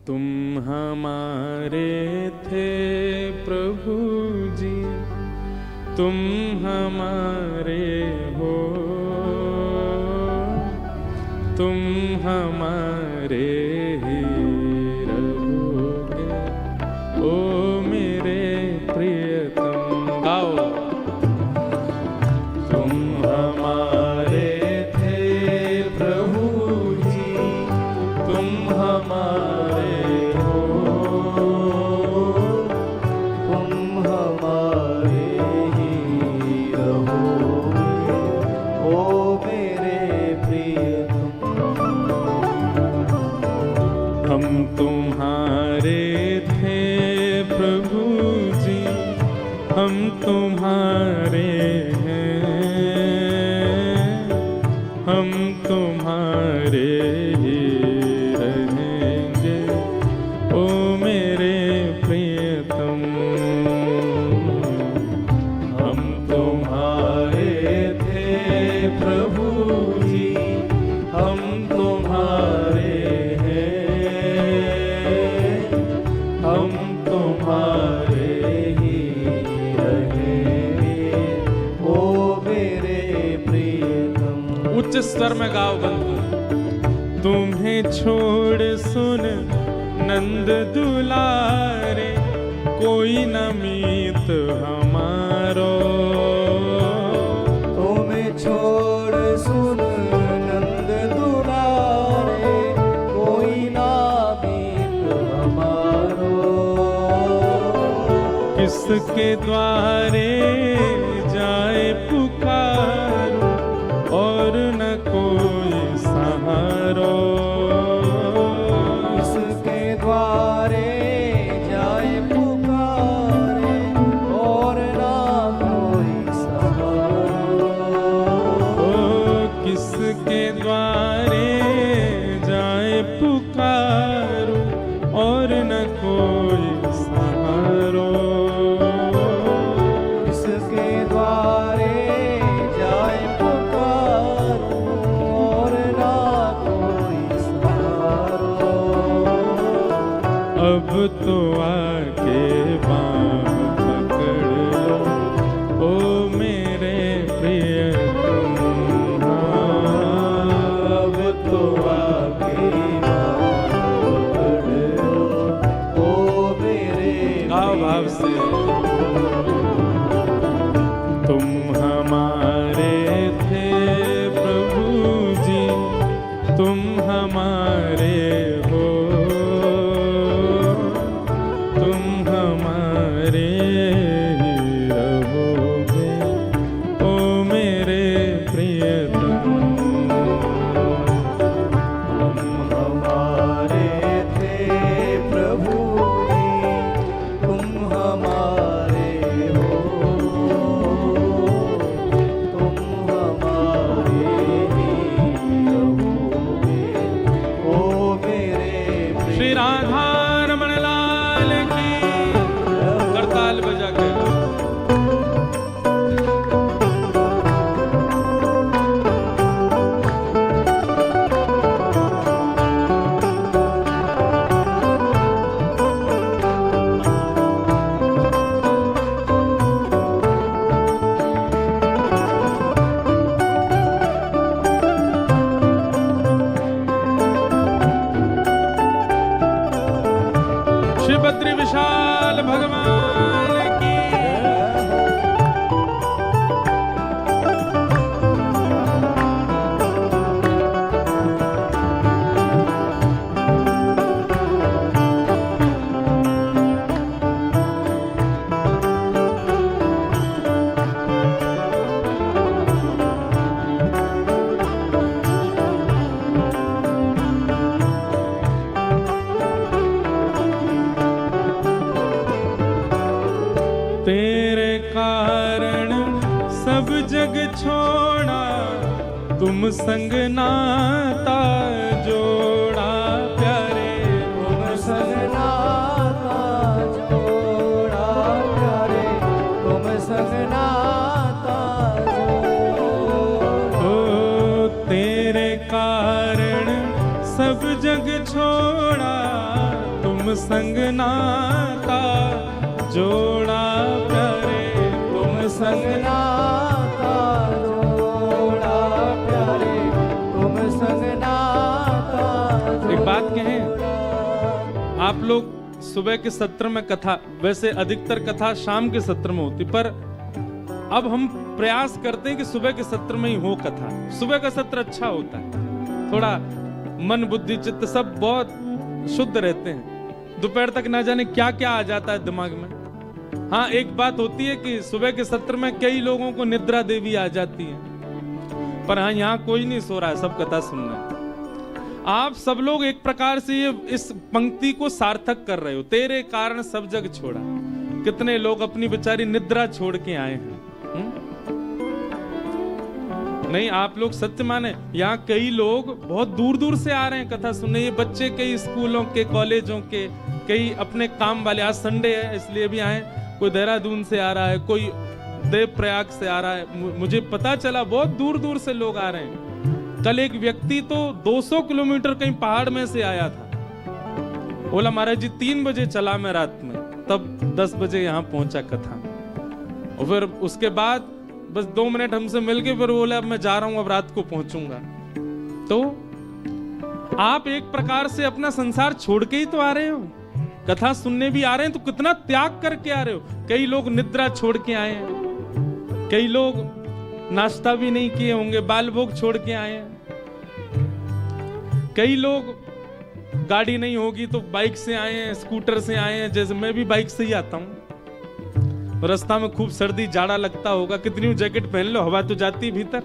तुम हमारे थे प्रभु जी, तुम हमारे हो, तुम हमारे ही रहोगे, ओ मेरे प्रियतम। गाओ। तुम हमारे थे प्रभु जी, तुम हमारे हो, तुम हमारे ही रहोगे, ओ मेरे प्रियतम। हम तुम्हारे थे प्रभु जी, हम तुम्हारे हैं, हम तुम्हारे ही रहेंगे, ओ मेरे प्रियतम। हम तुम्हारे थे प्रभु जी, हम तुम्हारे हैं, हम तुम्हारे ही रहेंगे, ओ मेरे प्रियतम। उच्च स्वर में गाओ बंधु। तुम्हें छोड़ सुन नंद दुलारे, कोई न मीत हमारो। तुम्हें छोड़ सुन नंद दुलारे, कोई ना मीत हमारो। किसके द्वारे जाए पुकारो, और न कोई सहारो। इसके द्वारे जाए पुकारे, और ना कोई सहारो। ओ किसके द्वारे जाए पुकारो, और न कोई सहारो। इसके द्वारे जाए पुकारो, और ना कोई सहारो। अब तो आके बाँह पकड़ लो, ओ मेरे प्रियतम। अब तो आके बाँह पकड़ लो, ओ मेरे गाओ भाव से। तुम हमारे थे प्रभु जी, तुम हमारे हो, तुम हमारे ही रहोगे, ओ मेरे प्रियतम। हम हमारे थे प्रभु जी, तुम हमारे हो, तुम हमारे ही रहोगे, ओ मेरे श्री राधा रमण लाल की करताल बजा के। श्री बद्री विशाल भगवान की। तेरे कारण सब जग छोड़ा, तुम संग नाता जोड़ा प्यारे। तुम संग नाता जोड़ा प्यारे, तुम संग नाता जोड़ा। ओ तेरे कारण सब जग छोड़ा, तुम संग नाता जोड़ा प्यारे, तुम संग नाता जोड़ा प्यारे, तुम संग नाता जोड़ा। एक बात कहें, आप लोग सुबह के सत्र में कथा, वैसे अधिकतर कथा शाम के सत्र में होती, पर अब हम प्रयास करते हैं कि सुबह के सत्र में ही हो कथा। सुबह का सत्र अच्छा होता है, थोड़ा मन बुद्धि चित्त सब बहुत शुद्ध रहते हैं। दोपहर तक ना जाने क्या क्या आ जाता है दिमाग में। हाँ, एक बात होती है कि सुबह के सत्र में कई लोगों को निद्रा देवी आ जाती है, पर हाँ, यहाँ कोई नहीं सो रहा है, सब कथा सुन रहे हैं। आप सब लोग एक प्रकार से ये इस पंक्ति को सार्थक कर रहे हो, तेरे कारण सब जग छोड़ा। कितने लोग अपनी बेचारी निद्रा छोड़ के आए हैं। नहीं, आप लोग सत्य माने, यहाँ कई लोग बहुत दूर दूर से आ रहे हैं कथा सुनने। ये बच्चे कई स्कूलों के, कॉलेजों के, कई अपने काम वाले, आज संडे है इसलिए भी आए। कोई देहरादून से आ रहा है, कोई देवप्रयाग से आ रहा है। मुझे पता चला बहुत दूर दूर से लोग आ रहे हैं। कल एक व्यक्ति तो 200 किलोमीटर कहीं पहाड़ में से आया था। बोला महाराज जी 3 बजे चला मैं रात में, तब 10 बजे यहाँ पहुंचा कथा। और फिर उसके बाद बस 2 मिनट हमसे मिलके फिर बोला अब मैं जा रहा हूं, अब रात को पहुंचूंगा। तो आप एक प्रकार से अपना संसार छोड़ के ही तो आ रहे हो, कथा सुनने भी आ रहे हैं, तो कितना त्याग करके आ रहे हो। कई लोग निद्रा छोड़ के आए हैं, कई लोग नाश्ता भी नहीं किए होंगे, बाल भोग छोड़ के आए हैं। कई लोग गाड़ी नहीं होगी तो बाइक से आए हैं, स्कूटर से आए हैं, जैसे मैं भी बाइक से ही आता हूं। रास्ता में खूब सर्दी जाड़ा लगता होगा, कितनी जैकेट पहन लो, हवा तो जाती है भीतर।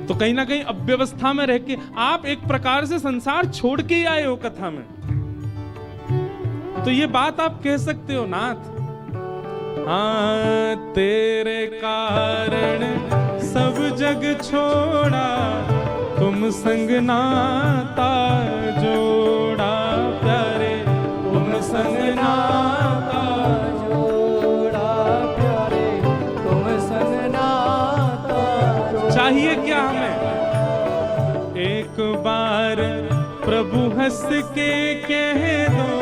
तो कहीं ना कहीं अव्यवस्था में रह के आप एक प्रकार से संसार छोड़ के ही आए हो कथा में। तो ये बात आप कह सकते हो नाथ, हाँ तेरे कारण सब जग छोड़ा, तुम संग नाता जोड़ा प्यारे, तुम संग नाता जोड़ा प्यारे, तुम संग नाता जोड़ा। चाहिए क्या हमें? एक बार प्रभु हंस के कह दो,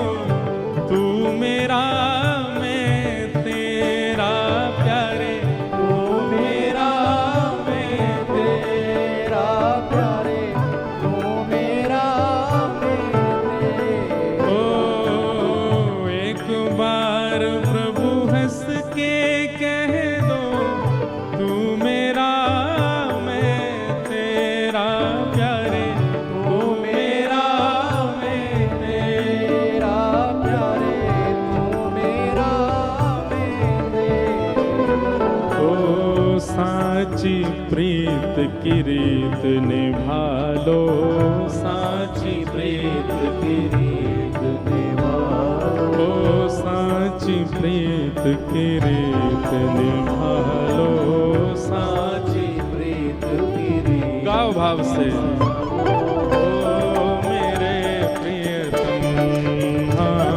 तू मेरा मैं तेरा प्यारे, तू मेरा मैं तेरा प्यारे, तू मेरा मैं तेरा। ओ एक बार प्रभु हंस के कह दो, तू मेरा मैं तेरा प्यारे, तू मेरा मैं तेरा प्यारे, तू मेरा मैं तेरा। ओ साची प्रीत की रीत निभा लो, साची प्रीत की रीत निभा लो, ओ साची प्रीत की रीत निभा लो, साची प्रीत की रीत। गाओ भाव से, ओ मेरे प्रियतम, हाँ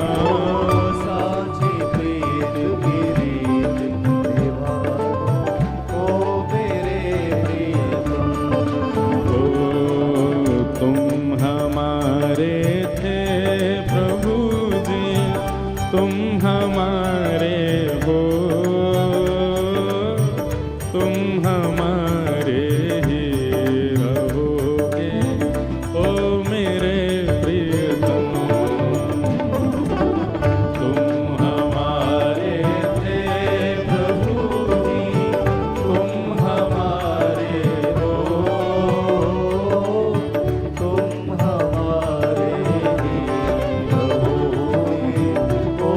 साची प्रीत की रीत निभा, ओ मेरे प्रियतम। ओ तुम हमारे थे प्रभु जी, तुम हमारे हो, तुम हमारे ही रहोगे, ओ मेरे प्रियतम। तुम हमारे थे प्रभु जी, तुम हमारे हो, तुम हमारे ही रहोगे, ओ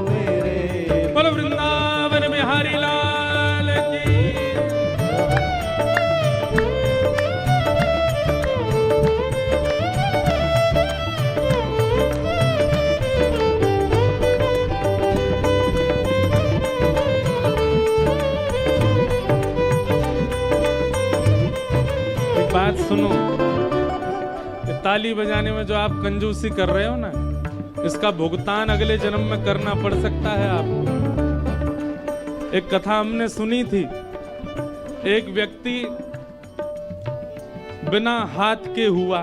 मेरे। बोलो वृंदावन बिहारी लाल की। एक बात सुनो, ये ताली बजाने में जो आप कंजूसी कर रहे हो ना, इसका भुगतान अगले जन्म में करना पड़ सकता है आपको। एक कथा हमने सुनी थी, एक व्यक्ति बिना हाथ के हुआ,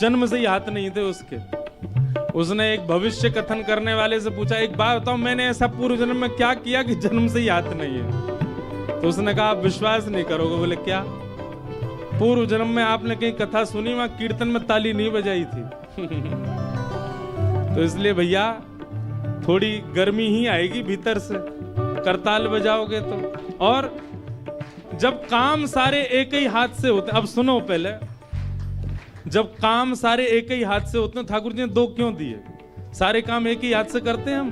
जन्म से ही हाथ नहीं थे उसके, उसने एक भविष्य कथन करने वाले से पूछा, एक बात बताओ, मैंने ऐसा पूर्व जन्म में क्या किया कि जन्म से याद नहीं है? तो उसने कहा, आप विश्वास नहीं करोगे। बोले क्या? पूर्व जन्म में आपने कहीं कथा सुनी, वहां कीर्तन में ताली नहीं बजाई थी। तो इसलिए भैया थोड़ी गर्मी ही आएगी भीतर से, करताल बजाओगे तो। और जब काम सारे एक ही हाथ से होते, अब सुनो पहले, जब काम सारे एक ही हाथ से होते हैं, ठाकुर जी ने दो क्यों दिए? सारे काम एक ही हाथ से करते हैं हम।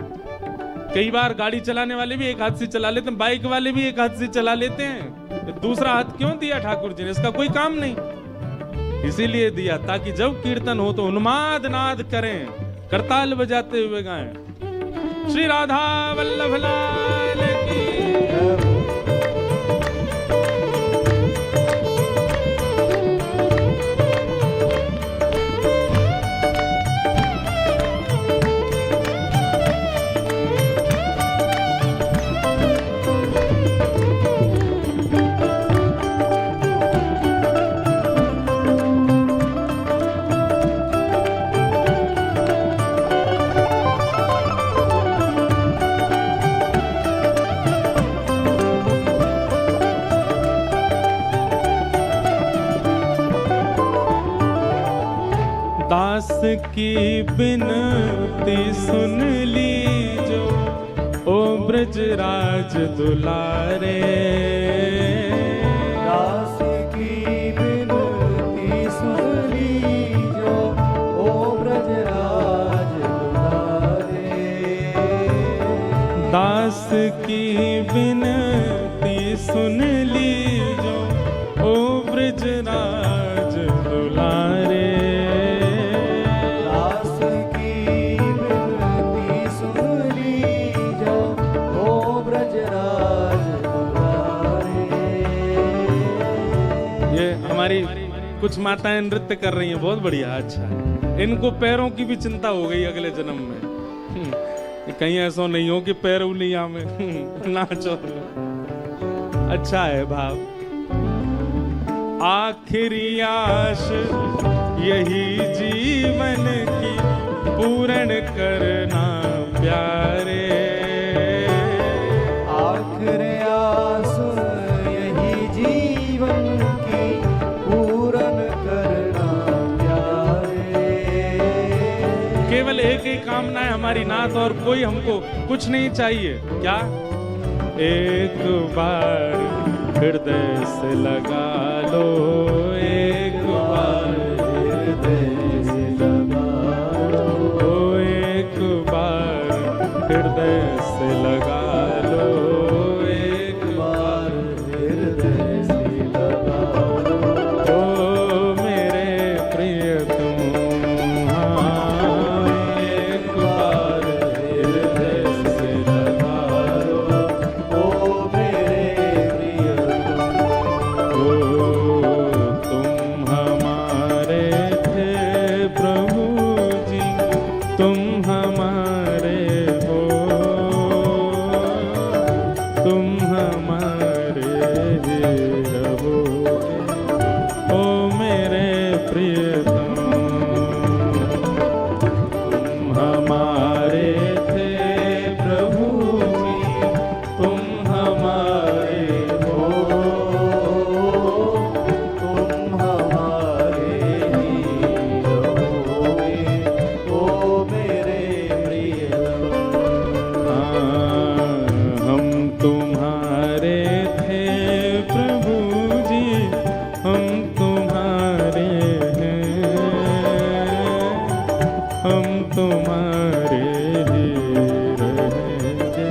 कई बार गाड़ी चलाने वाले भी एक हाथ से चला लेते हैं, बाइक वाले भी एक हाथ से चला लेते हैं। दूसरा हाथ क्यों दिया ठाकुर जी ने? इसका कोई काम नहीं, इसीलिए दिया ताकि जब कीर्तन हो तो उन्माद नाद करें, करताल बजाते हुए गाएं। श्री राधा वल्लभ लाल की। दास की बिनती सुन लीजो, ओ ब्रजराज दुलारे। दास की बिनती सुन लीजो, ओ ब्रजराज दुलारे। दास की बिनती सुन लीजो, ओ ब्रजराज दुलारे। कुछ माताएं नृत्य कर रही हैं, बहुत बढ़िया, अच्छा है। इनको पैरों की भी चिंता हो गई अगले जन्म में। कहीं ऐसा नहीं हो कि पैर उलिया में नाचो। अच्छा है भाव। आखिरी आश यही जीवन की पूर्ण करना प्यारे। आखिरी आस यही जीवन की पूर्ण करना प्यारे। केवल एक ही कामना है हमारी, नाथ, और कोई हमको कुछ नहीं चाहिए। क्या? एक बार हृदय से लगा लो, एक बार हृदय से लगा लो, एक बार हृदय से लगा लो, एक बार हृदय से लगा लो। ओ मेरे प्रियतम, एक बार हृदय से लगा लो, ओ मेरे प्रियतम। ओ तुम हमारे थे प्रभु जी, तुम हमारे हो, तुम हमारे ही रहोगे, ओ मेरे प्रियतम। तुम हमारे थे प्रभु जी, तुम हमारे हो, तुम हमारे ही रहोगे, ओ मेरे प्रियतम। हम तुम्हारे थे प्रभु जी, हम तुम्हारे हैं, हम तुम्हारे ही रहेंगे,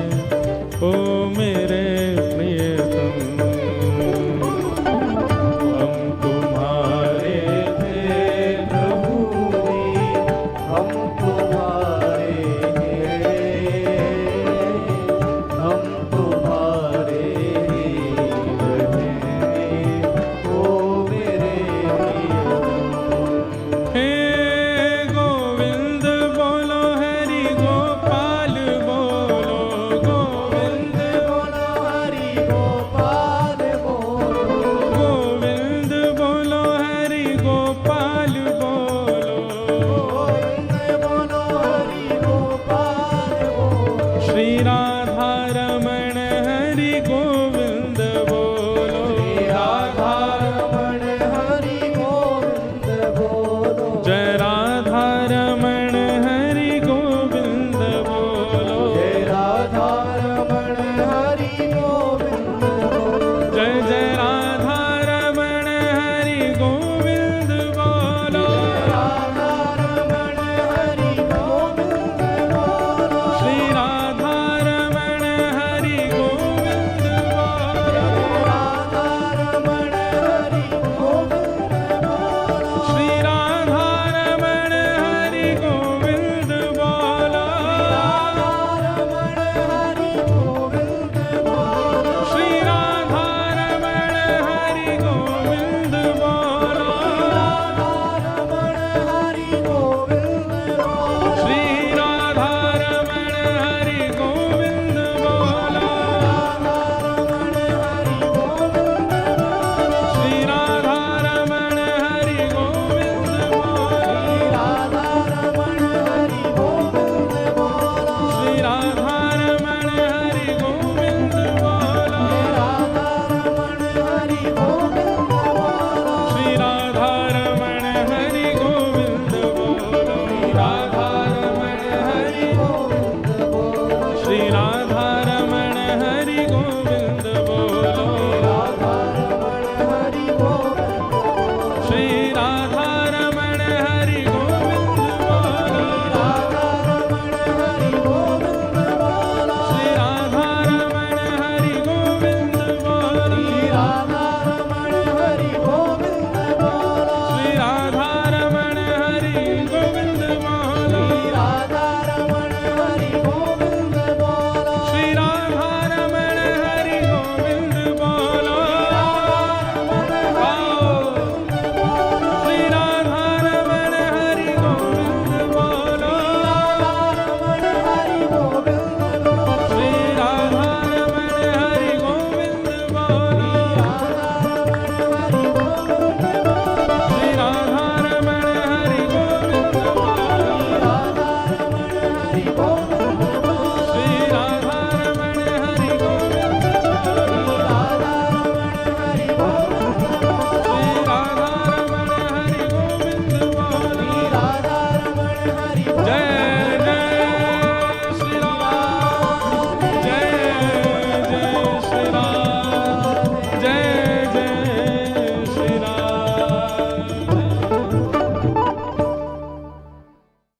ओ मेरे प्रियतम। हम तुम्हारे थे प्रभु जी, हम तुम्हारे